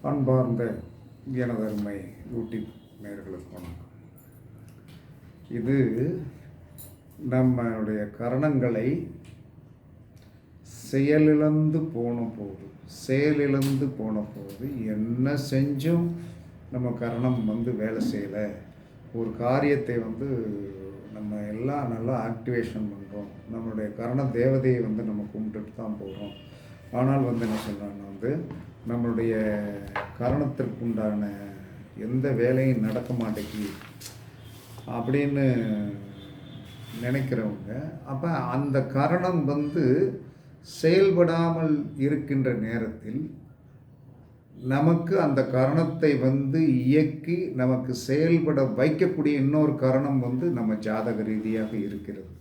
அன்பார்ந்த எனதருமை யூடியூப் நேயர்களுக்கு வணக்கம். இது நம்மளுடைய கரணங்களை செயலிழந்து போன போது என்ன செஞ்சும் நம்ம கரணம் வேலை செய்யலை. ஒரு காரியத்தை நம்ம எல்லாம் நல்லா ஆக்டிவேஷன் பண்ணுறோம். நம்மளுடைய கரண தேவதையை நம்ம கும்பிட்டுட்டு தான் போகிறோம். ஆனால் என்ன சொல்கிறாங்கன்னா நம்மளுடைய கரணத்திற்குண்டான எந்த வேலையும் நடக்க மாட்டேங்குது அப்படின்னு நினைக்கிறவங்க, அப்போ அந்த கரணம் செயல்படாமல் இருக்கின்ற நேரத்தில் நமக்கு அந்த கரணத்தை இயக்கி நமக்கு செயல்பட வைக்கக்கூடிய இன்னொரு கரணம் நம்ம ஜாதக ரீதியாக இருக்கிறது.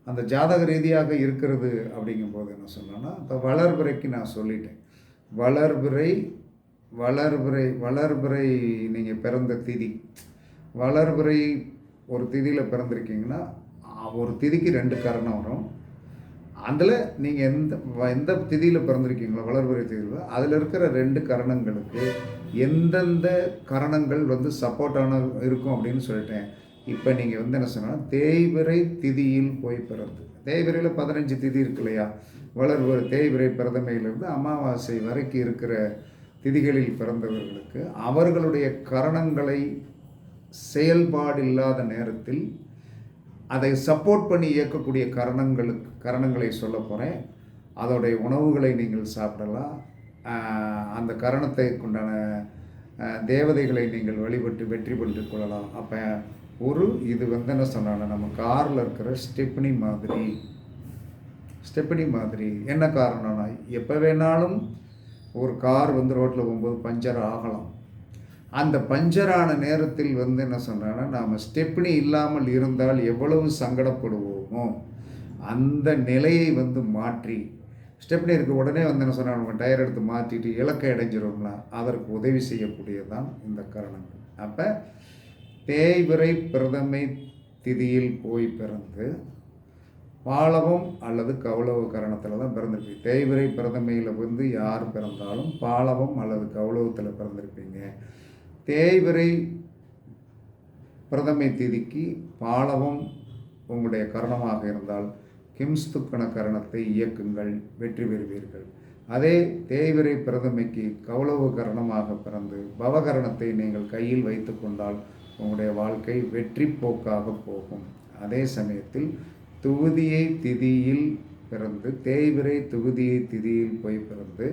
அந்த ஜாதக ரீதியாக இருக்கிறது அப்படிங்கும்போது என்ன சொன்னோன்னா, இப்போ வளர்பிறைக்கு நான் சொல்லிட்டேன். வளர்பிறை நீங்கள் பிறந்த திதி, வளர்பிறை ஒரு திதியில் பிறந்திருக்கீங்கன்னா ஒரு திதிக்கு 2 கரணம் வரும். அதில் நீங்கள் எந்த திதியில் பிறந்திருக்கீங்களோ வளர்பிறை திதியில் அதில் இருக்கிற 2 கரணங்களுக்கு எந்தெந்த கரணங்கள் சப்போர்ட்டான இருக்கும் அப்படின்னு சொல்லிட்டேன். இப்போ நீங்கள் என்ன சொன்னால் தேய்பிறை திதியில் போய் பிறந்து, தேய்பிறையில் 15 திதி இருக்கு இல்லையா, வளர்பிறை தேய்பிறை பிரதமையிலிருந்து அமாவாசை வரைக்கும் இருக்கிற திதிகளில் பிறந்தவர்களுக்கு அவர்களுடைய கரணங்களை செயல்பாடு இல்லாத நேரத்தில் அதை சப்போர்ட் பண்ணி இயக்கக்கூடிய கரணங்களை சொல்ல போகிறேன். அதோடைய உணவுகளை நீங்கள் சாப்பிடலாம். அந்த கரணத்தை கொண்டான தேவதைகளை நீங்கள் வழிபட்டு வெற்றி பெற்று கொள்ளலாம். அப்போ இது என்ன சொன்னாங்க, நம்ம காரில் இருக்கிற ஸ்டெப்னி மாதிரி என்ன காரணம்னா, எப்போ வேணாலும் ஒரு கார் ரோட்டில் போகும்போது பஞ்சர் ஆகலாம். அந்த பஞ்சரான நேரத்தில் என்ன சொன்னாங்கன்னா, நாம் ஸ்டெப்னி இல்லாமல் இருந்தால் எவ்வளவு சங்கடப்படுவோமோ அந்த நிலையை மாற்றி, ஸ்டெப்னி இருக்க உடனே என்ன சொன்னால் நம்ம டயர் எடுத்து மாற்றிட்டு இலக்கை அடைஞ்சிரோம்னா அதற்கு உதவி செய்யக்கூடியதான் இந்த கரணங்கள். அப்போ தேய்பிறை பிரதமை திதியில் போய் பிறந்து பாலவம் அல்லது கௌளவ கரணத்தில் தான் பிறந்திருப்பீங்க. தேய்பிறை பிரதமையில் யார் பிறந்தாலும் பாலவம் அல்லது கௌளவத்தில் பிறந்திருப்பீங்க. தேய்பிறை பிரதமை திதிக்கு பாலவம் உங்களுடைய கரணமாக இருந்தால் கிம்ஸ்துக்கண கரணத்தை இயக்குங்கள், வெற்றி பெறுவீர்கள். அதே தேய்பிறை பிரதமைக்கு கௌளவ கரணமாக பிறந்து பவகரணத்தை நீங்கள் கையில் வைத்து கொண்டால் உங்களுடைய வாழ்க்கை வெற்றி போக்காக போகும். அதே சமயத்தில் துவிதியை திதியில் பிறந்து தேய்பிறை துவிதியை திதியில் போய் பிறந்து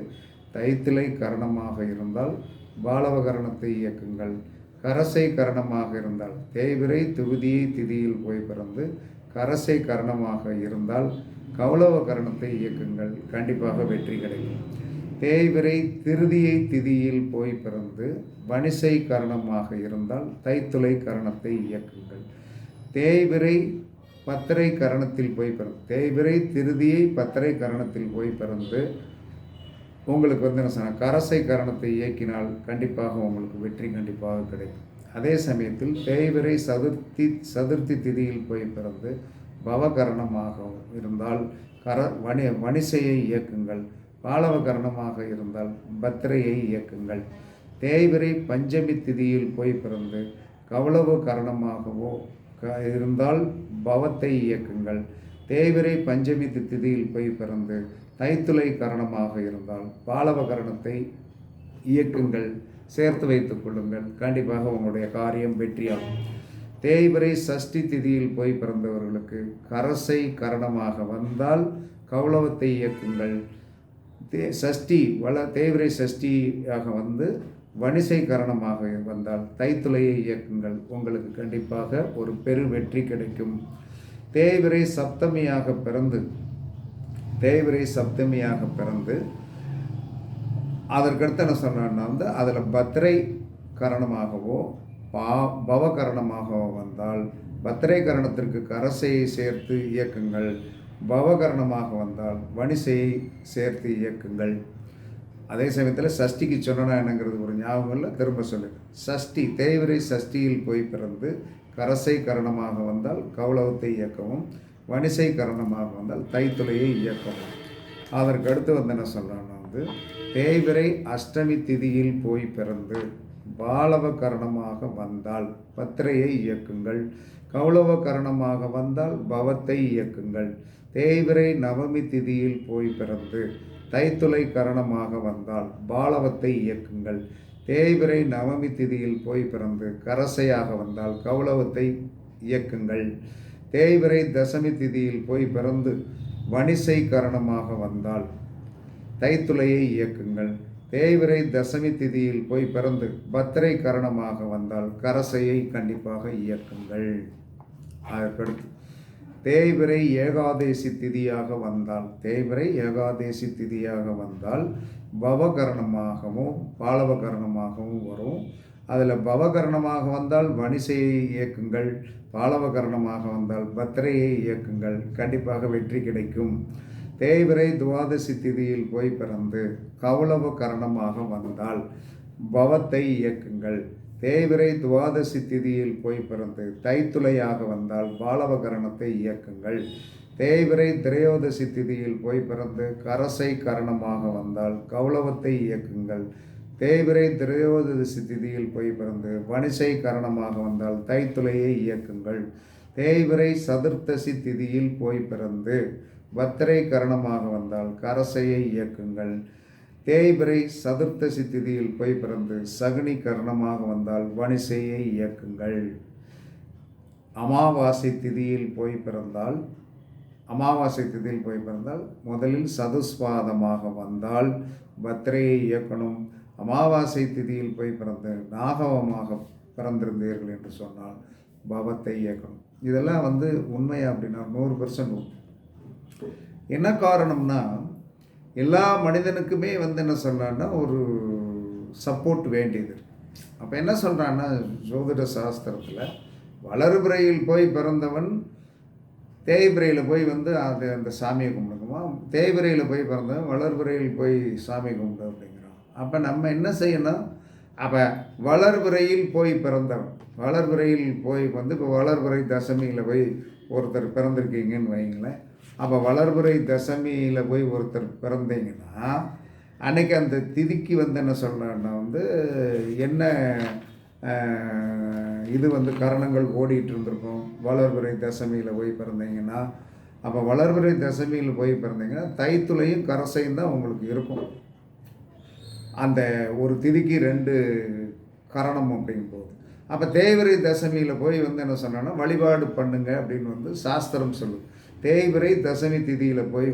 தைத்திலை கரணமாக இருந்தால் பாலவ கரணத்தை இயக்குங்கள். கரசை கரணமாக இருந்தால் தேய்பிறை துவிதியை திதியில் போய் பிறந்து கரசை கரணமாக இருந்தால் கௌளவ கரணத்தை இயக்குங்கள், கண்டிப்பாக வெற்றி கிடைக்கும். தேய்பிறை திருதியை திதியில் போய் பிறந்து வணிசை கரணமாக இருந்தால் தைத்துளை கரணத்தை இயக்குங்கள். தேய்பிறை பத்திரை கரணத்தில் போய் பிறந்து, தேய்பிறை திருதியை பத்திரை கரணத்தில் போய் பிறந்து உங்களுக்கு என்ன சொன்னால் கரசை கரணத்தை இயக்கினால் கண்டிப்பாக உங்களுக்கு வெற்றி கண்டிப்பாக கிடைக்கும். அதே சமயத்தில் தேய்பிறை சதுர்த்தி திதியில் போய் பிறந்து பவகரணமாக இருந்தால் வணிசையை இயக்குங்கள். பாலவ கரணமாக இருந்தால் பத்திரையை இயக்குங்கள். தேய்பிறை பஞ்சமி திதியில் போய் பிறந்து கௌளவ கரணமாகவோ இருந்தால் பவத்தை இயக்குங்கள். தேய்பிறை பஞ்சமி திதியில் போய் பிறந்து தைத்துளை கரணமாக இருந்தால் பாலவ கரணத்தை இயக்குங்கள், சேர்த்து வைத்துக் கொள்ளுங்கள், கண்டிப்பாக உங்களுடைய காரியம் வெற்றியாகும். தேய்பிறை சஷ்டி திதியில் போய் பிறந்தவர்களுக்கு கரசை கரணமாக வந்தால் கௌளவத்தை இயக்குங்கள். தேய்பிறை சஷ்டியாக வணிசை கரணமாக வந்தால் தைத்துளையை இயக்குங்கள், உங்களுக்கு கண்டிப்பாக ஒரு பெரு வெற்றி கிடைக்கும். தேய்பிறை சப்தமியாக பிறந்து அதற்கடுத்து என்ன சொன்னான்னா அதில் பத்திரை கரணமாகவோ பவகரணமாகவோ வந்தால் பத்திரை கரணத்திற்கு கரசையை சேர்த்து இயக்குங்கள். பவகரணமாக வந்தால் வணிசையை சேர்த்து இயக்குங்கள். அதே சமயத்தில் சஷ்டிக்கு சொன்னா என்னங்கிறது ஒரு ஞாபகம் இல்லை, திரும்ப சொல்லு. தேய்பிறை சஷ்டியில் போய் பிறந்து கரசை கரணமாக வந்தால் கௌளவத்தை இயக்கவும், வணிசை கரணமாக வந்தால் தைத்துளையை இயக்கவும். அதற்கு அடுத்து என்ன சொல்கிறான்னா வந்து தேய்பிறை அஷ்டமி திதியில் போய் பிறந்து பாலவ கரணமாக வந்தால் பத்திரையை இயக்குங்கள். கௌளவ கரணமாக வந்தால் பவத்தை இயக்குங்கள். தேய்பிறை நவமி திதியில் போய் பிறந்து தைத்துளை கரணமாக வந்தால் பாலவத்தை இயக்குங்கள். தேய்பிறை நவமி திதியில் போய் பிறந்து கரசையாக வந்தால் கௌளவத்தை இயக்குங்கள். தேய்பிறை தசமி திதியில் போய் பிறந்து வணிசை கரணமாக வந்தால் தைத்துளையை இயக்குங்கள். தேய்பிறை தசமி திதியில் போய் பிறந்து பத்திரை கரணமாக வந்தால் கரசையை கண்டிப்பாக இயக்குங்கள். அதற்கடுத்து தேய்பிறை ஏகாதேசி திதியாக வந்தால் பவகரணமாகவும் பாலவகரணமாகவும் வரும். அதில் பவகரணமாக வந்தால் வணிசையை இயக்குங்கள், பாலவகரணமாக வந்தால் பத்திரையை இயக்குங்கள், கண்டிப்பாக வெற்றி கிடைக்கும். தேய்பிறை துவாதசி திதியில் போய் பிறந்து கௌளவ கரணமாக வந்தால் பவத்தை இயக்குங்கள். தேய்பிறை துவாதசி திதியில் போய் பிறந்து தைத்துளையாக வந்தால் பாலவ கரணத்தை இயக்குங்கள். தேய்பிறை திரையோதசி திதியில் போய் பிறந்து கரசை கரணமாக வந்தால் கௌளவத்தை இயக்குங்கள். தேய்பிறை திரையோதசி திதியில் போய் பிறந்து வணிசை கரணமாக வந்தால் தைத்துளையை இயக்குங்கள். தேய்பிறை சதுர்த்தசி திதியில் போய் பிறந்து பத்திரை கரணமாக வந்தால் கரசையை இயக்குங்கள். தேய்பிறை சதுர்த்தசி திதியில் போய் பிறந்து சகுனி கரணமாக வந்தால் வணிசையை இயக்குங்கள். அமாவாசை திதியில் போய் பிறந்தால் முதலில் சதுஸ்வாதமாக வந்தால் பத்திரையை இயக்கணும். அமாவாசை திதியில் போய் பிறந்து நாகவமாக பிறந்திருந்தீர்கள் என்று சொன்னால் பவத்தை இயக்கணும். இதெல்லாம் உண்மையா அப்படின்னா 100% என்ன காரணம்னா, எல்லா மனிதனுக்குமே என்ன சொல்கிறான்னா ஒரு சப்போர்ட் வேண்டியது. அப்போ என்ன சொல்கிறான்னா, ஜோதிட சாஸ்திரத்தில் வளர்பிறையில் போய் பிறந்தவன் தேய்பிறையில் போய் அது அந்த சாமியை கும்பிடுங்கம்மா, தேய்பிறையில் போய் பிறந்தவன் வளர்பிறையில் போய் சாமி கும்பிடு அப்படிங்கிறான். அப்போ நம்ம என்ன செய்யணும், அப்போ வளர்பிறையில் போய் பிறந்தவன் வளர்பிறையில் போய் இப்போ வளர்பிறை தசமியில் போய் ஒருத்தர் பிறந்திருக்கீங்கன்னு வைங்களேன். அப்போ வளர்பிறை தசமியில் போய் ஒருத்தர் பிறந்தீங்கன்னா அன்றைக்கி அந்த திதிக்கு என்ன சொல்கிறான்னா என்ன இது கரணங்கள் ஓடிட்டு இருந்திருக்கும். வளர்பிறை தசமியில் போய் பிறந்தீங்கன்னா, அப்போ வளர்பிறை தசமியில் போய் பிறந்தீங்கன்னா தைத்துளையும் கரசையும் தான் உங்களுக்கு இருக்கும். அந்த ஒரு திதிக்கு 2 கரணம் அப்படிங்கும்போது, அப்போ தேய்பிறை தசமியில் போய் என்ன சொன்னான்னா வழிபாடு பண்ணுங்க அப்படின்னு சாஸ்திரம் சொல்லுது. தேய்பிறை தசமி திதியில் போய்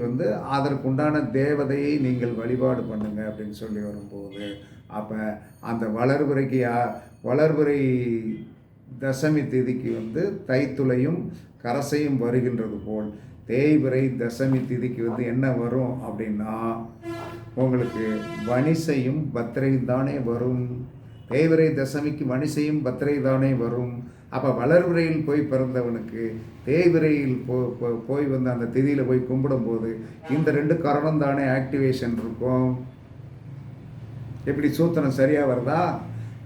அதற்குண்டான தேவதையை நீங்கள் வழிபாடு பண்ணுங்க அப்படின்னு சொல்லி வரும்போது, அப்போ அந்த வளர்பிறை தசமி திதிக்கு தைத்துளையும் கரசையும் வருகின்றது போல் தேய்பிறை தசமி திதிக்கு என்ன வரும் அப்படின்னா உங்களுக்கு வணிசையும் பத்திரையும் தானே வரும். தேய்பிறை தசமிக்கு வணிசையும் பத்திரை தானே வரும். அப்போ வளர்பிறையில் போய் பிறந்தவனுக்கு தேய்பிறையில் போய் அந்த திதியில் போய் கும்பிடும்போது இந்த 2 கரணம் தானே ஆக்டிவேஷன் இருக்கும். எப்படி சூத்திரம் சரியாக வருதா?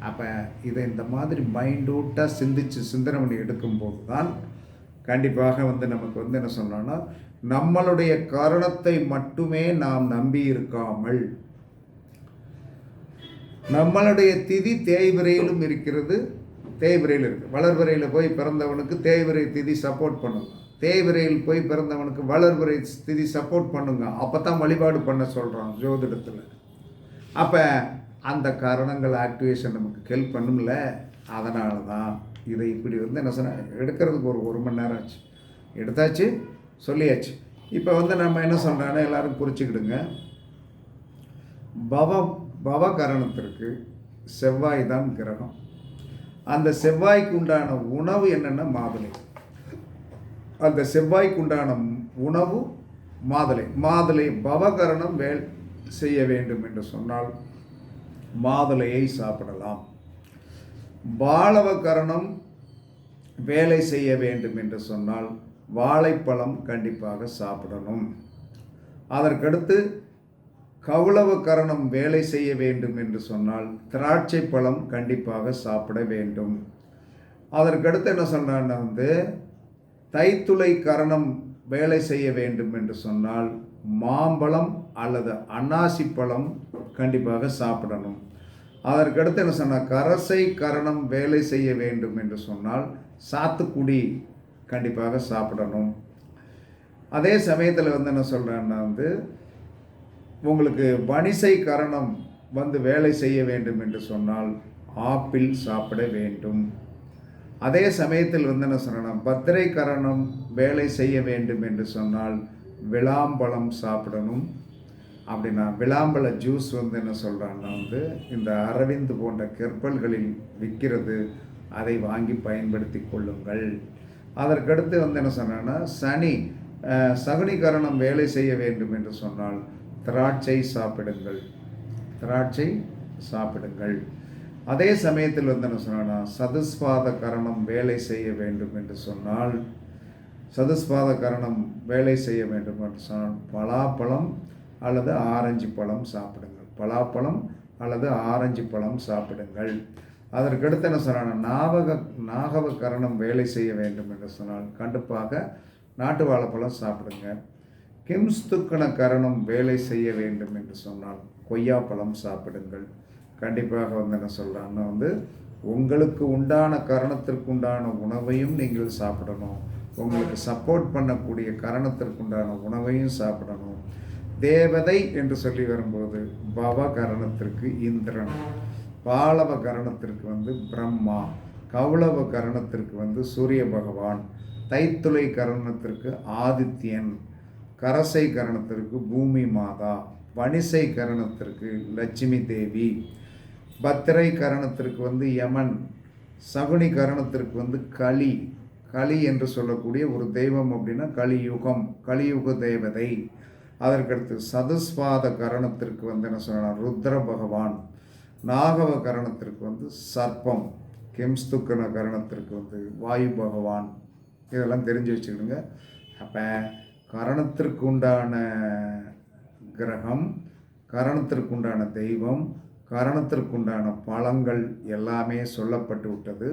அப்போ இதை இந்த மாதிரி மைண்டூட்டாக சிந்தனை பண்ணி எடுக்கும்போது தான் கண்டிப்பாக நமக்கு என்ன சொன்னோன்னா, நம்மளுடைய காரணத்தை மட்டுமே நாம் நம்பி இருக்காமல், நம்மளுடைய திதி தேய்பிறையிலும் இருக்கிறது, தேய்பிறையில் இருக்குது. வளர்பிறையில் போய் பிறந்தவனுக்கு தேய்பிறை திதி சப்போர்ட் பண்ணுங்க, தேய்பிறையில் போய் பிறந்தவனுக்கு வளர்பிறை திதி சப்போர்ட் பண்ணுங்க. அப்போ தான் வழிபாடு பண்ண சொல்கிறான் ஜோதிடத்தில். அப்போ அந்த காரணங்கள் ஆக்டிவேஷன் நமக்கு ஹெல்ப் பண்ணும்ல. அதனால தான் இதை இப்படி என்ன சொன்ன எடுக்கிறதுக்கு ஒரு மணி நேரம் ஆச்சு, எடுத்தாச்சு, சொல்லியாச்சு. இப்போ நம்ம என்ன சொல்கிறாங்கன்னா எல்லோரும் குறிச்சிக்கிடுங்க. பவகரணத்திற்கு செவ்வாய் தான் கிரகம். அந்த செவ்வாய்க்கு உண்டான உணவு என்னென்னா மாதுளை. அந்த செவ்வாய்க்கு உண்டான உணவு மாதுளை. பவகரணம் செய்ய வேண்டும் என்று சொன்னால் மாதுளையை சாப்பிடலாம். பாலவகரணம் வேலை செய்ய வேண்டும் என்று சொன்னால் வாழைப்பழம் கண்டிப்பாக சாப்பிடணும். அதற்கடுத்து கௌளவ கரணம் வேலை செய்ய வேண்டும் என்று சொன்னால் திராட்சை பழம் கண்டிப்பாக சாப்பிட வேண்டும். அதற்கடுத்து என்ன சொன்னான்னா தைத்துளை கரணம் வேலை செய்ய வேண்டும் என்று சொன்னால் மாம்பழம் அல்லது அன்னாசி பழம் கண்டிப்பாக சாப்பிடணும். அதற்கடுத்து என்ன சொன்னால், கரசை கரணம் வேலை செய்ய வேண்டும் என்று சொன்னால் சாத்துக்குடி கண்டிப்பாக சாப்பிடணும். அதே சமயத்தில் என்ன சொல்கிறேன்னா உங்களுக்கு வணிசை கரணம் வேலை செய்ய வேண்டும் என்று சொன்னால் ஆப்பிள் சாப்பிட வேண்டும். அதே சமயத்தில் என்ன சொல்கிறேன்னா, பத்திரை கரணம் வேலை செய்ய வேண்டும் என்று சொன்னால் விளாம்பழம் சாப்பிடணும். அப்படின்னா விளாம்பழ ஜூஸ் என்ன சொல்கிறான்னா இந்த அரவிந்த் போன்ற கெர்பல்களில் விற்கிறது, அதை வாங்கி பயன்படுத்தி கொள்ளுங்கள். அதற்கடுத்து என்ன சொன்னான்னா, சகுனி கரணம் வேலை செய்ய வேண்டும் என்று சொன்னால் திராட்சை சாப்பிடுங்கள். அதே சமயத்தில் என்ன சொன்னா, சதுஸ்பாத கரணம் வேலை செய்ய வேண்டும் என்று சொன்னால் பலாப்பழம் அல்லது ஆரஞ்சு பழம் சாப்பிடுங்கள். அதற்கடுத்து என்ன சொன்னா, நாகவ கரணம் வேலை செய்ய வேண்டும் என்று சொன்னால் கண்டிப்பாக நாட்டு வாழைப்பழம் சாப்பிடுங்க. கிம்ஸ்துக்கண கரணம் வேலை செய்ய வேண்டும் என்று சொன்னால் கொய்யாப்பழம் சாப்பிடுங்கள். கண்டிப்பாக என்ன சொல்கிறான்னா, உங்களுக்கு உண்டான கரணத்திற்குண்டான உணவையும் நீங்கள் சாப்பிடணும். உங்களுக்கு சப்போர்ட் பண்ணக்கூடிய கரணத்திற்குண்டான உணவையும் சாப்பிடணும். தேவதை என்று சொல்லி வரும்போது பவ கரணத்திற்கு இந்திரன், பாலவ கரணத்திற்கு பிரம்மா, கௌளவ கரணத்திற்கு சூரிய பகவான், தைத்துளை கரணத்திற்கு ஆதித்யன், கரசை கரணத்திற்கு பூமி மாதா, வணிசை கரணத்திற்கு லட்சுமி தேவி, பத்திரை கரணத்திற்கு யமன், சகுனி கரணத்திற்கு களி என்று சொல்லக்கூடிய ஒரு தெய்வம். அப்படின்னா கலியுக தேவதை. அதற்கடுத்து சதுஸ்பாத கரணத்திற்கு என்ன சொன்னால் ருத்ர பகவான், நாகவ கரணத்திற்கு சர்ப்பம், கிம்ஸ்துக்கண கரணத்திற்கு வாயு பகவான். இதெல்லாம் தெரிஞ்சு வச்சுக்கிடுங்க. அப்போ கரணத்திற்கு உண்டான கிரகம், கரணத்திற்குண்டான தெய்வம், கரணத்திற்குண்டான பழங்கள் எல்லாமே சொல்லப்பட்டு விட்டது.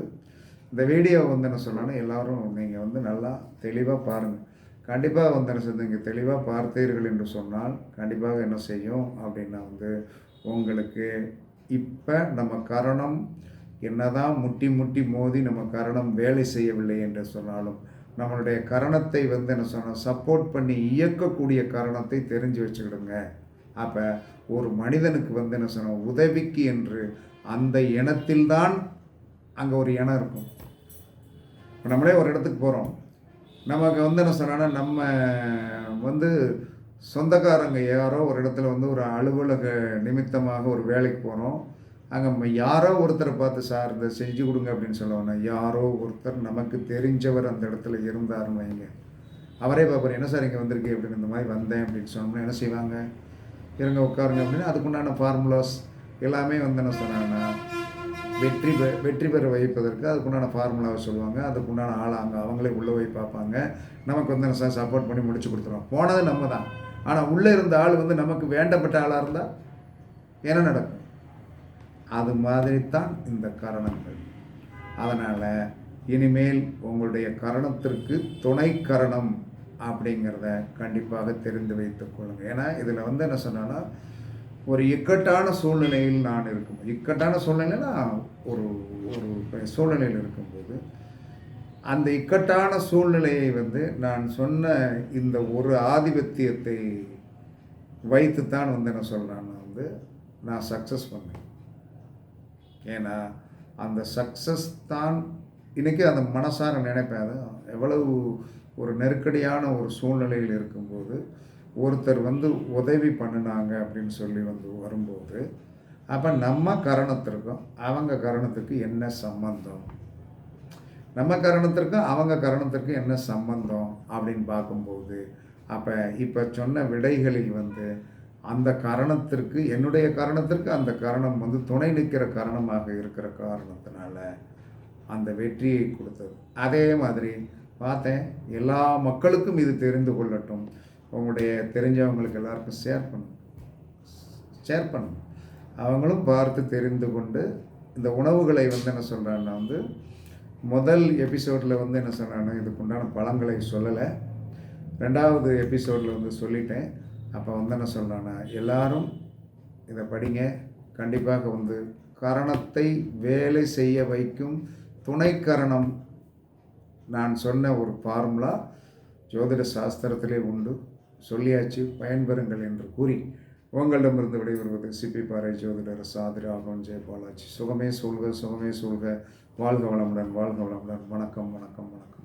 இந்த வீடியோ என்ன சொல்லணும், எல்லோரும் நீங்கள் நல்லா தெளிவாக பாருங்கள். கண்டிப்பாக என்ன செய்யுது, நீங்கள் தெளிவாக பார்த்தீர்கள் என்று சொன்னால் கண்டிப்பாக என்ன செய்யும் அப்படின்னா உங்களுக்கு இப்போ நம்ம கரணம் என்னதான் முட்டி மோதி நம்ம கரணம் வேலை செய்யவில்லை என்று சொன்னாலும் நம்மளுடைய கரணத்தை என்ன சொன்னால் சப்போர்ட் பண்ணி இயக்கக்கூடிய கரணத்தை தெரிஞ்சு வச்சுக்கிடுங்க. அப்போ ஒரு மனிதனுக்கு என்ன சொன்னால் உதவிக்கு என்று அந்த இனத்தில்தான் அங்கே ஒரு இனம் இருக்கும். இப்போ நம்மளே ஒரு இடத்துக்கு போகிறோம், நமக்கு என்ன சொன்னா, நம்ம சொந்தக்காரங்க யாரோ ஒரு இடத்துல ஒரு அலுவலக நிமித்தமாக ஒரு வேலைக்கு போகிறோம். அங்கே யாரோ ஒருத்தரை பார்த்து சார் இதை செஞ்சு கொடுங்க அப்படின்னு சொல்லுவாங்க. யாரோ ஒருத்தர் நமக்கு தெரிஞ்சவர் அந்த இடத்துல இருந்தாருன்னு வைங்க, அவரே பார்ப்பார், என்ன சார் இங்கே வந்திருக்கு அப்படின்னு, இந்த மாதிரி வந்தேன் அப்படின்னு சொன்னோம்னா என்ன செய்வாங்க, இருங்க உட்காருங்க அப்படின்னு அதுக்குண்டான ஃபார்முலாஸ் எல்லாமே என்ன சொன்னாங்கன்னா வெற்றி பெற வைப்பதற்கு அதுக்குண்டான ஃபார்முலாவை சொல்லுவாங்க. அதுக்குண்டான ஆளை அவங்களே உள்ளே போய் பார்ப்பாங்க. நமக்கு என்ன சார் சப்போர்ட் பண்ணி முடிச்சு கொடுத்துருவோம். போனது நம்ம தான். ஆனால் உள்ளே இருந்த ஆள் நமக்கு வேண்டப்பட்ட ஆளாக இருந்தால் என்ன நடக்கும்? அது மாதிரி தான் இந்த கரணங்கள். அதனால் இனிமேல் உங்களுடைய கரணத்திற்கு துணை கரணம் அப்படிங்கிறத கண்டிப்பாக தெரிந்து வைத்துக் கொள்ளுங்கள். ஏன்னா இதில் என்ன சொன்னா, ஒரு இக்கட்டான சூழ்நிலையில் நான் இருக்கும், இக்கட்டான சூழ்நிலைனா ஒரு ஒரு சூழ்நிலையில் இருக்கும்போது அந்த இக்கட்டான சூழ்நிலையை நான் சொன்ன இந்த ஒரு ஆதிபத்தியத்தை வைத்து தான் என்ன சொல்கிறேன்னா நான் சக்ஸஸ் பண்ணேன். ஏன்னா அந்த சக்ஸஸ் தான் இன்றைக்கி அந்த மனசார நினைப்பேன். அது எவ்வளவு ஒரு நெருக்கடியான ஒரு சூழ்நிலையில் இருக்கும்போது ஒருத்தர் உதவி பண்ணினாங்க அப்படின்னு சொல்லி வரும்போது அப்போ நம்ம கரணத்திற்கும் அவங்க கரணத்துக்கு என்ன சம்பந்தம், நம்ம கரணத்திற்கும் அவங்க கரணத்திற்கும் என்ன சம்பந்தம் அப்படின்னு பார்க்கும்போது அப்போ இப்போ சொன்ன விடைகளில் அந்த கரணத்திற்கு என்னுடைய கரணத்திற்கு அந்த கரணம் துணை நிற்கிற கரணமாக இருக்கிற காரணத்தினால அந்த வெற்றியை கொடுத்தது. அதே மாதிரி பார்த்தேன், எல்லா மக்களுக்கும் இது தெரிந்து கொள்ளட்டும், உங்களுடைய தெரிஞ்சவங்களுக்கு எல்லாருக்கும் ஷேர் பண்ணும், அவங்களும் பார்த்து தெரிந்து கொண்டு இந்த உணவுகளை என்ன சொல்கிறேன்னா முதல் எபிசோடில் என்ன சொன்னான்னா இதுக்குண்டான பழங்களை சொல்லலை, ரெண்டாவது எபிசோடில் சொல்லிட்டேன். அப்போ என்ன சொல்லலான்னா, எல்லாரும் இதை படிங்க. கண்டிப்பாக கரணத்தை வேலை செய்ய வைக்கும் துணை கரணம் நான் சொன்ன ஒரு ஃபார்முலா ஜோதிட சாஸ்திரத்திலே உண்டு. சொல்லியாச்சு, பயன்பெறுங்கள் என்று கூறி உங்களிடமிருந்து விடைபெறுவது சிப்பி பாறை ஜோதிடர் சாதிராகவன் ஜெயபாலாஜி. சுகமே சொல்க, சுகமே சொல்க. வாழ்க வளமுடன், வாழ்க வளமுடன். வணக்கம், வணக்கம், வணக்கம்.